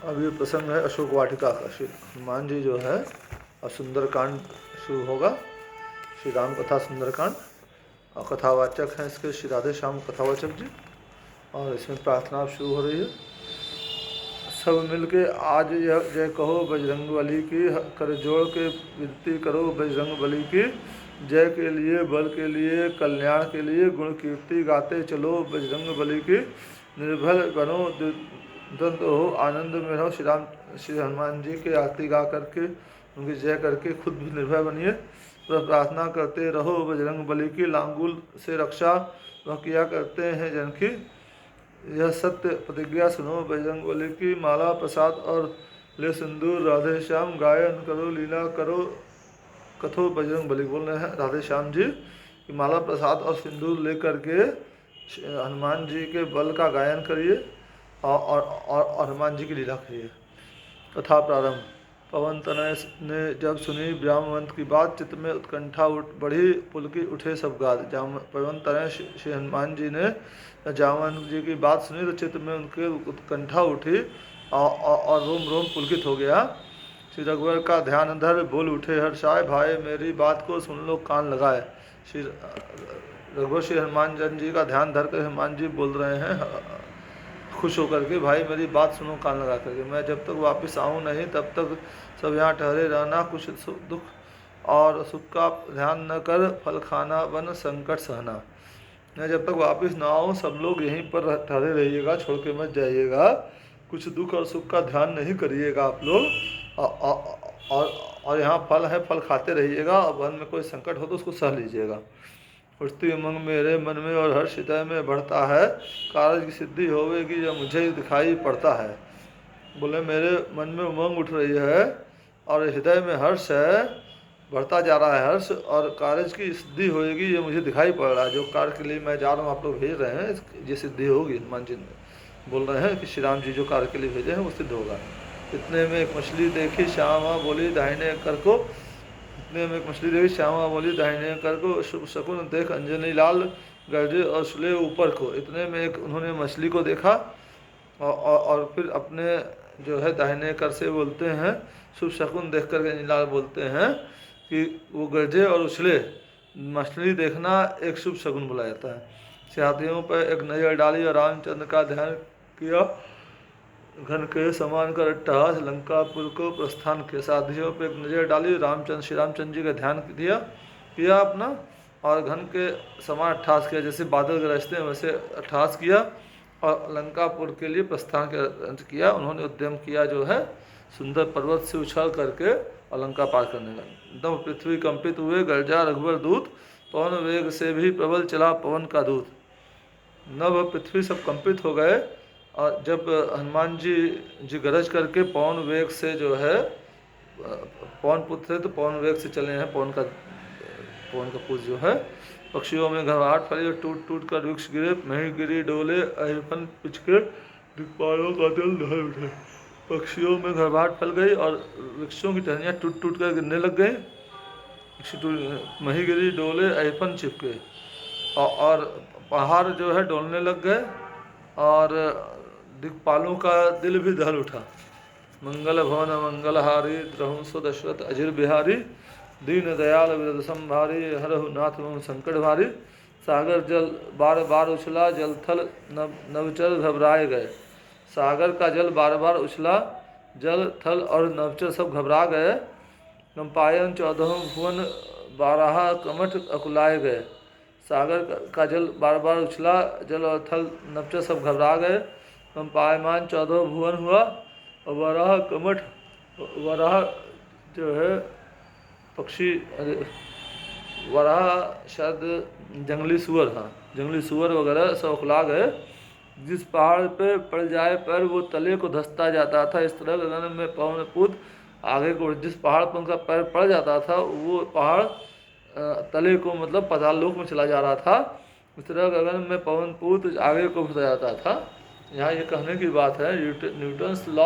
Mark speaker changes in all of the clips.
Speaker 1: अब ये प्रसंग है अशोक वाटिका का। श्री हनुमान जी जो है और सुंदरकांड शुरू होगा। श्री राम कथा सुंदरकांड और कथावाचक हैं इसके श्री राधे श्याम कथावाचक जी। और इसमें प्रार्थना शुरू हो रही है। सब मिलके आज यह जय कहो बजरंग बली की, कर जोड़ के विनती करो बजरंग बली की। जय के लिए, बल के लिए, कल्याण के लिए गुण कीर्ति गाते चलो बजरंग बली की। निर्भय बनो दुर्दांत हो, आनंद में रहो। श्री हनुमान जी के आरती गा करके उनकी जय करके खुद भी निर्भय बनिए। तो प्रार्थना करते रहो बजरंग बली की, लांगुल से रक्षा वह किया करते हैं जन की। यह सत्य प्रतिज्ञा सुनो बजरंग बली की, माला प्रसाद और ले सिंदूर राधे श्याम, गायन करो लीला करो कथो बजरंग बली। बोल रहे हैं राधे श्याम जी कि माला प्रसाद और सिंदूर लेकर के हनुमान जी के बल का गायन करिए और हनुमान जी की लीला करिए। कथा प्रारंभ। पवन तनय ने जब सुनी ब्यामवंत की बात, चित्त में उत्कंठा बढ़ी, पुलकी उठे सब गाद। पवन तनय श्री हनुमान जी ने जामवंत जी की बात सुनी तो चित्त में उनके उत्कंठा उठी और रोम रोम पुलकित हो गया। श्री रघुवर का ध्यान धर बोल उठे हर्षाय, भाई मेरी बात को सुन लो कान लगाए। श्री रघुवर श्री हनुमान जी का ध्यान धर कर हनुमान जी बोल रहे हैं खुश होकर के, भाई मेरी बात सुनो कान लगा करके। मैं जब तक वापस आऊँ नहीं तब तक सब यहाँ ठहरे रहना, कुछ दुख और सुख का ध्यान न कर, फल खाना वन संकट सहना। मैं जब तक वापस ना आऊँ सब लोग यहीं पर ठहरे रहिएगा, छोड़ के मत जाइएगा, कुछ दुख और सुख का ध्यान नहीं करिएगा आप लोग। और यहाँ फल है, फल खाते रहिएगा, और वन में कोई संकट हो तो उसको सह लीजिएगा। उठती उमंग मेरे मन में और हर्ष हृदय में बढ़ता है, कार्य की सिद्धि होवेगी जब मुझे दिखाई पड़ता है। बोले मेरे मन में उमंग उठ रही है और हृदय में हर्ष है, बढ़ता जा रहा है हर्ष, और कार्य की सिद्धि होएगी ये मुझे दिखाई पड़ रहा है। जो कार्य के लिए मैं जा रहा हूँ आप लोग भेज रहे हैं ये सिद्धि होगी। हनुमान जी बोल रहे हैं कि श्री राम जी जो कार्य के लिए भेजे हैं वो सिद्ध होगा। इतने में एक मछली देखी श्यामा बोली दाहिने कर को, इतने में एक मछली देखी श्यामा बोली दाहिने कर को, शुभ शकुन देख अंजनी लाल गर्जे और सुले ऊपर को। इतने में एक उन्होंने मछली को देखा और फिर अपने जो है दाहिने कर से बोलते हैं, शुभ शकुन देख कर अंजनी लाल बोलते हैं कि वो गर्जे और उछले। मछली देखना एक शुभ शकुन बोला जाता है। हाथियों पर एक नज़र डाली और रामचंद्र का ध्यान किया, घन के समान कर अट्टहास लंकापुर को प्रस्थान के। साथियों पर एक नज़र डाली, श्री रामचंद्र जी का ध्यान किया अपना, और घन के समान अट्टहास किया, जैसे बादल गरजते हैं वैसे अट्टहास किया, और लंकापुर के लिए प्रस्थान किया। उन्होंने उद्यम किया जो है सुंदर पर्वत से उछाल करके और लंका पार करने का। एकदम पृथ्वी कंपित हुए, गर्जा रघुवर दूत, पवन वेग से भी प्रबल चला पवन का दूत। नभ पृथ्वी सब कंपित हो गए, और जब हनुमान जी गरज करके पवन वेग से जो है, पवन पुत्र थे तो पवन वेग से चले हैं, पवन का पुत्र जो है। पक्षियों में घबराहट फैली और टूट टूट कर वृक्ष गिरे, मही गिरी डोले अहिपन पिचके, दिक्पालों का दिल ढल उठे। पक्षियों में घबराहट फैल गई और वृक्षों की टहनियाँ टूट टूट कर गिरने लग गई। मही गिरी डोले अहिपन चिपके, और पहाड़ जो है डोलने लग गए, और दिक्पालों का दिल भी दहल उठा। मंगल भवन मंगलहारी, द्रहुंसो दशरथ अजिर बिहारी, दीन दयाल विरद संभारी, हरहु नाथ मम संकट भारी। सागर जल बार बार उछला, जल थल नवचर घबराए गए। सागर का जल बार बार उछला, जल थल और नवचर सब घबरा गए। कंपायन 14 भुवन बारह कमठ अकुलाए गए। सागर का जल बार बार उछला, जल और थल नवचर सब घबरा गए। कंपायमान 14 भुवन हुआ, और वराह कमठ, वराह जो है पक्षी, वराह शायद जंगली सुअर, हाँ जंगली सुअर वगैरह सब उखला गए। जिस पहाड़ पे पड़ जाए पर वो तले को धंसता जाता था, इस तरह गगन में पवन पूत आगे को, जिस पहाड़ पर उनका पैर पड़ जाता था वो पहाड़ तले को मतलब पाताल लोक में चला जा रहा था। इस तरह गगन में पवन पूत आगे को घुसा जाता था। यहाँ ये कहने की बात है, Newton's law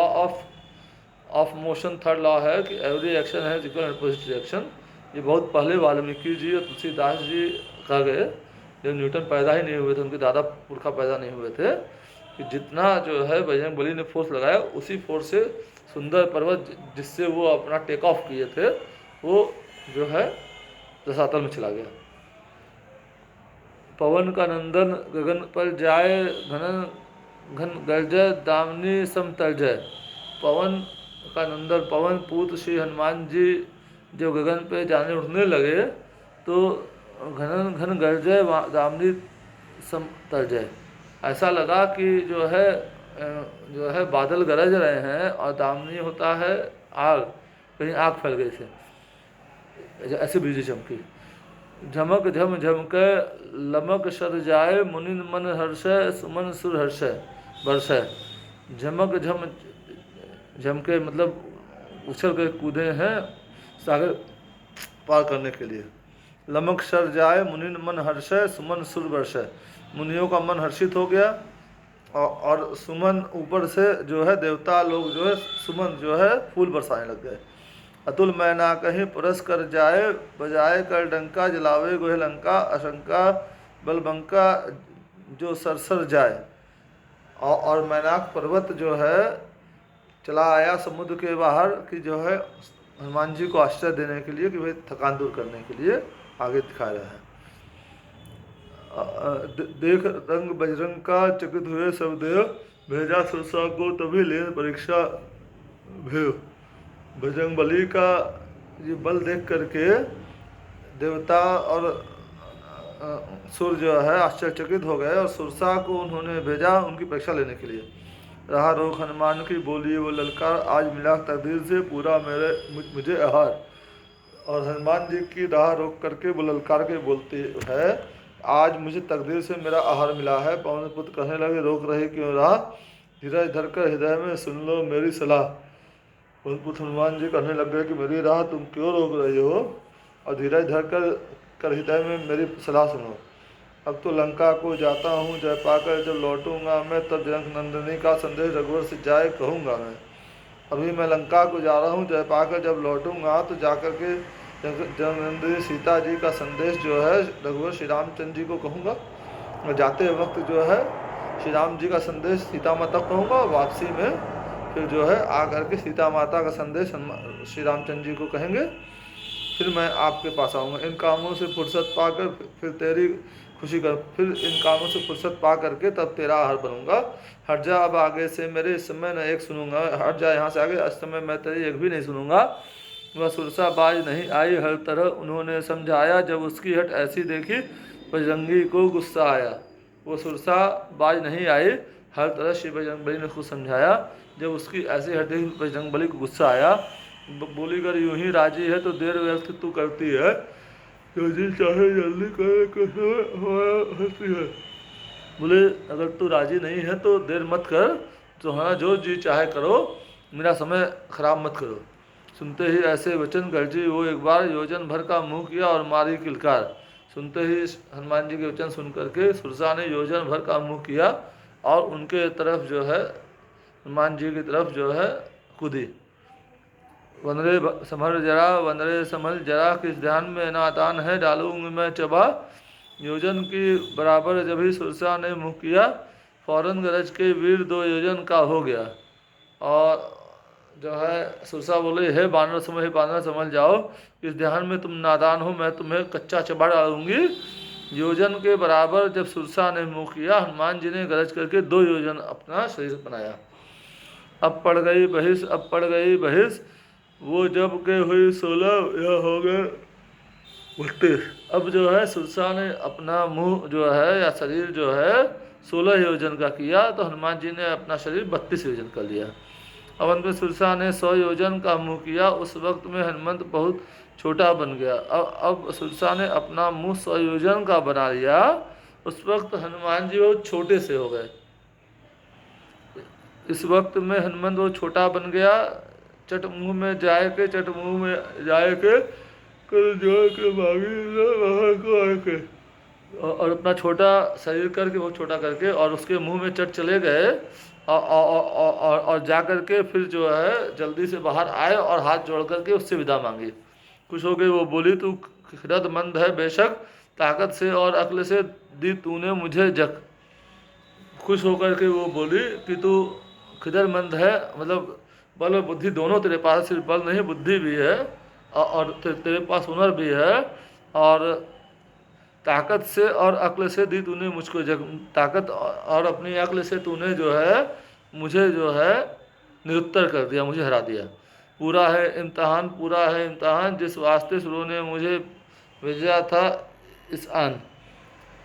Speaker 1: of motion third law है कि एवरी एक्शन है इक्वल एंड अपोजिट रिएक्शन। ये बहुत पहले वाल्मीकि जी और तुलसीदास जी कह गए, जब न्यूटन पैदा ही नहीं हुए थे, उनके दादा पुरखा पैदा नहीं हुए थे, कि जितना जो है बजरंगबली ने फोर्स लगाया उसी फोर्स से सुंदर पर्वत जिससे वो अपना टेक ऑफ किए थे वो जो है रसातल में चला गया। पवन का नंदन गगन पर जाए, घन घन गर्जय दामिनी समतर्जय। पवन का नंदन, पवन पुत्र श्री हनुमान जी जब गगन पे जाने उठने लगे तो घन घन गर्जय दामिनी समतर्जय, ऐसा लगा कि जो है बादल गरज रहे हैं और दामिनी होता है आग, कहीं आग फैल गई से, ऐसे बिजली चमकी। झमक झम झमके लमक सर जाए, मुनिन मन हर्षय सुमन सुर हर्षय बरसय। झमक झम झमके मतलब उछल कर कूदे हैं सागर पार करने के लिए। लमक सर जाए मुनिन मन हर्षय सुमन सुर बरसय, मुनियों का मन हर्षित हो गया और सुमन ऊपर से जो है देवता लोग जो है सुमन जो है फूल बरसाने लग गए। अतुल मैना कहीं पुरस कर जाए, बजाए कर डंका जलावे गोहे लंका, आशंका बलबंका जो सरसर जाए। और मैनाक पर्वत जो है चला आया समुद्र के बाहर कि जो है हनुमान जी को आश्रय देने के लिए, कि भाई थकान दूर करने के लिए आगे दिखा रहा है। देख रंग बजरंग का चकित हुए सब देव, भेजा सुरसा को तभी ले परीक्षा भेव। बजरंग बली का ये बल देख करके देवता और सुर जो है आश्चर्यचकित हो गए और सुरसा को उन्होंने भेजा उनकी परीक्षा लेने के लिए। रहा रोक हनुमान की बोली वो ललकार, आज मिला तकदीर से पूरा मुझे आहार। और हनुमान जी की राह रोक करके वो ललकार के बोलती है, आज मुझे तकदीर से मेरा आहार मिला है। पवन पुत्र कहने लगे रोक रहे क्यों राह, धीरज धरकर हृदय में सुन लो मेरी सलाह। पवन पुत्र हनुमान जी कहने लग गए कि मेरी राह तुम क्यों रोक रहे हो, और धीरज धरकर हृदय में मेरी सलाह सुनो। अब तो लंका को जाता हूँ, जय पाकर जब लौटूंगा मैं, तब जनक नंदिनी का संदेश रघुवर से जाए कहूँगा मैं। अभी मैं लंका को जा रहा हूँ, जय पाकर जब लौटूंगा तो जाकर के जनक सीता जी का संदेश जो है रघुवर श्री रामचंद्र जी को कहूँगा। और जाते वक्त जो है श्री राम जी का संदेश सीता माता को कहूँगा, और वापसी में फिर जो है आकर के सीता माता का संदेश श्री रामचंद्र जी को कहेंगे, फिर मैं आपके पास आऊँगा। इन कामों से फुर्सत पाकर फिर तेरी खुशी कर, फिर इन कामों से फुर्सत पा करके तब तेरा आहार बनूंगा। हट जा अब आगे से मेरे, इस समय न एक सुनूंगा। हट जा यहाँ से आगे, इस समय मैं तेरी एक भी नहीं सुनूंगा। वह सुरसा बाज नहीं आई, हर तरह उन्होंने समझाया, जब उसकी हट ऐसी देखी बजरंगी को गुस्सा आया। वो सुरसा बाज नहीं आई, हर तरह श्री बजरंगबली ने खुद समझाया, जब उसकी ऐसी हट देखी बजरंगबली को गुस्सा आया। बोली कर यूं ही राजी है तो देर व्यर्थ तू करती है, जो जी चाहे जल्दी करे हंसती है। बोले अगर तू राजी नहीं है तो देर मत कर, तो हाँ जो जी चाहे करो, मेरा समय खराब मत करो। सुनते ही ऐसे वचन गर्जी वो एक बार, योजन भर का मुंह किया और मारी किलकार। सुनते ही हनुमान जी के वचन सुन करके सुरसा ने योजन भर का मुंह किया और उनके तरफ जो है हनुमान जी की तरफ जो है कूदी। वनरे संभल जरा, वनरे संभल जरा, किस ध्यान में नादान है, डालूंगी मैं चबा। योजन की बराबर जब ही सुरसा ने मुँह किया, फौरन गरज के वीर 2 योजन का हो गया। और जो है सुरसा बोले हे बानर समझ, हे बानर समझ जाओ, इस ध्यान में तुम नादान हो, मैं तुम्हें कच्चा चबा डालूंगी। योजन के बराबर जब सुरसा ने मुँह किया, हनुमान जी ने गरज करके 2 योजन अपना शरीर बनाया। अब पड़ गई बहिस, अब पड़ गई बहिस, वो जब के हुई 16 यह हो गए 32। अब जो है सुरसा ने अपना मुंह जो है या शरीर जो है 16 योजन का किया, तो हनुमान जी ने अपना शरीर 32 योजन कर लिया। अब अंत में सुरसा ने 100 योजन का मुंह किया, उस वक्त में हनुमंत बहुत छोटा बन गया। अब सुरसा ने अपना मुंह 100 योजन का बना लिया, उस वक्त हनुमान जी बहुत छोटे से हो गए। इस वक्त में हनुमंत बहुत छोटा बन गया, चट मुँह में जाए के, चट मुँह में जाए के कर जो के मांगी और अपना छोटा शरीर करके बहुत छोटा करके और उसके मुंह में चट चले गए और जा कर के फिर जो है जल्दी से बाहर आए और हाथ जोड़ करके उससे विदा मांगी। खुश हो गई वो, बोली तू खिरदमंद है बेशक, ताकत से और अक्ल से दी तूने मुझे जग। खुश होकर के वो बोली कि तू किधरमंद है, मतलब बल और बुद्धि दोनों तेरे पास, सिर्फ बल नहीं बुद्धि भी है, और तेरे पास हुनर भी है, और ताकत से और अक्ल से दी तूने मुझको ताकत और अपनी अक्ल से तूने जो है मुझे जो है निरुत्तर कर दिया, मुझे हरा दिया। पूरा है इम्तहान, पूरा है इम्तहान, जिस वास्ते शुरू ने मुझे भेजा था इस आन।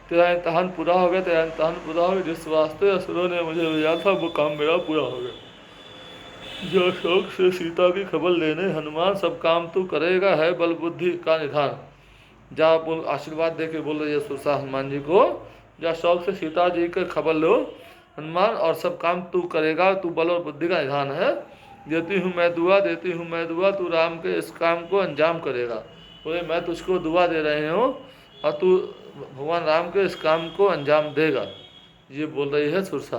Speaker 1: तेरा इम्तहान पूरा हो गया, तेरा इम्तहान पूरा हो गया, जिस वास्ते असुरों ने मुझे भेजा था वो काम मेरा पूरा हो गया। जो शौक से सीता की खबर लेने हनुमान सब काम तू करेगा, है बल बुद्धि का निधान। जा बोल आशीर्वाद दे के बोल रही है सुरसा हनुमान जी को, जा शौक से सीता जी की खबर लो हनुमान, और सब काम तू करेगा, तू बल और बुद्धि का निधान है। देती हूँ मैं दुआ, देती हूँ मैं दुआ, तू राम के इस काम को अंजाम करेगा। बोले मैं तुझको दुआ दे रहे हूँ और तू भगवान राम के इस काम को अंजाम देगा, ये बोल रही है सुरसा।